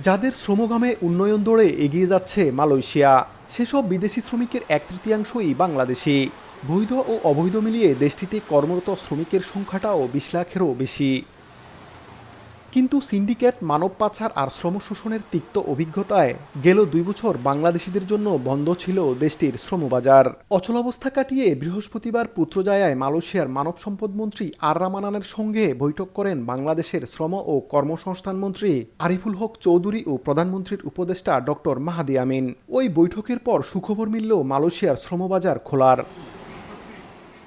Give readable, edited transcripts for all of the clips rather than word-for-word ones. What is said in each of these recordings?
যাদের শ্রমঘামে উন্নয়ন দৌড়ে এগিয়ে যাচ্ছে মালয়েশিয়া, সেসব বিদেশি শ্রমিকের 1/3 বাংলাদেশি। বৈধ ও অবৈধ মিলিয়ে দেশটিতে কর্মরত শ্রমিকের সংখ্যাটাও 20 লাখেরও বেশি। কিন্তু সিন্ডিকেট, মানব পাচার আর শ্রম শোষণের তিক্ত অভিজ্ঞতায় গেল 2 বছর বাংলাদেশিদের জন্য বন্ধ ছিল দেশটির শ্রমবাজার। অচলাবস্থা কাটিয়ে বৃহস্পতিবার পুত্রজায়ায় মালয়েশিয়ার মানব সম্পদ মন্ত্রী আর রামানানের সঙ্গে বৈঠক করেন বাংলাদেশের শ্রম ও কর্মসংস্থান মন্ত্রী আরিফুল হক চৌধুরী ও প্রধানমন্ত্রীর উপদেষ্টা ডক্টর মাহাদি আমিন। ওই বৈঠকের পর সুখবর মিলল মালয়েশিয়ার শ্রমবাজার খোলার।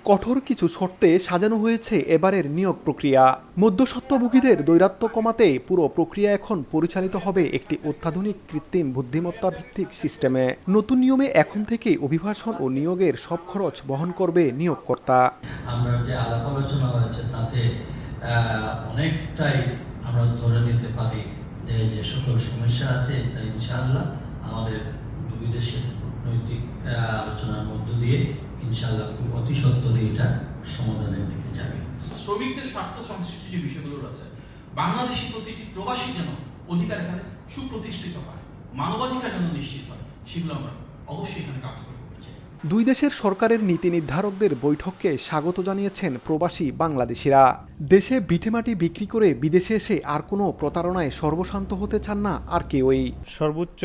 কঠোর কিছু শর্তে সাজানো হয়েছে এবারের নিয়োগ প্রক্রিয়া। মধ্যস্বত্বভোগীদের দৈরাত্ম্য কমাতে পুরো প্রক্রিয়া এখন পরিচালিত হবে একটি অত্যাধুনিক কৃত্রিম বুদ্ধিমত্তা ভিত্তিক সিস্টেমে। নতুন নিয়মে এখন থেকে অভিবাসন ও নিয়োগের সব খরচ বহন করবে নিয়োগকর্তা। আমরা যে আলাপ আলোচনা হয়েছে তাতে অনেকটাই আমরা ধরে নিতে পারি যে সকল সমস্যা আছে তা ইনশাআল্লাহ আমাদের দুই দেশের কূটনৈতিক আলোচনার মধ্য দিয়ে ইনশাআল্লাহ খুব অতি সত্বরই এটা সমাধানের দিকে যাবে। শ্রমিকদের স্বার্থ সংশ্লিষ্ট যে বিষয়গুলো রয়েছে, বাংলাদেশি প্রতিটি প্রবাসী যেন অধিকার এখানে সুপ্রতিষ্ঠিত হয়, মানবাধিকার যেন নিশ্চিত হয়, সেগুলো আমরা অবশ্যই এখানে কার্যকর করতে চাই। দুই দেশের সরকারের নীতি নির্ধারকদের বৈঠককে স্বাগত জানিয়েছেন প্রবাসী বাংলাদেশিরা। দেশে ভিটেমাটি বিক্রি করে বিদেশে এসে আর কোনো প্রতারণায় সর্বশান্ত হতে চান না আর কেউই। সর্বোচ্চ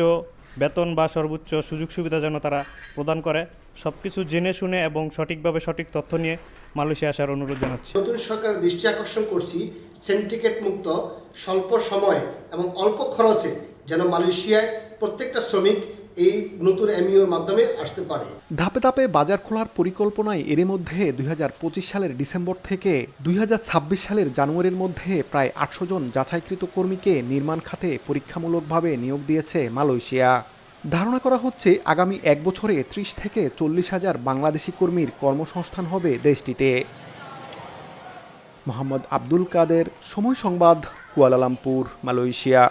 বেতন বা সর্বোচ্চ সুযোগ সুবিধা যেন তারা প্রদান করে, সবকিছু জেনে শুনে এবং সঠিকভাবে সঠিক তথ্য নিয়ে মালয়েশিয়া আসার অনুরোধ জানাচ্ছি। নতুন সরকারের দৃষ্টি আকর্ষণ করছি সিন্ডিকেট মুক্ত, স্বল্প সময় এবং অল্প খরচে যেন মালয়েশিয়ায় প্রত্যেকটা শ্রমিক এই নতুন এমইউর মাধ্যমে আসতে পারে। ধাপে ধাপে বাজার খোলার পরিকল্পনায় এর মধ্যে 2025 সালের ডিসেম্বর থেকে 2026 সালের জানুয়ারির মধ্যে প্রায় 800 জন যাচাইকৃত কর্মীকে নির্মাণ খাতে পরীক্ষামূলকভাবে নিয়োগ দিয়েছে মালয়েশিয়া। ধারণা করা হচ্ছে আগামী 1 বছরে 30 থেকে 40 হাজার বাংলাদেশি কর্মীর কর্মসংস্থান হবে দেশটিতে। মোহাম্মদ আব্দুল কাদের, সময় সংবাদ, কুয়ালালামপুর, মালয়েশিয়া।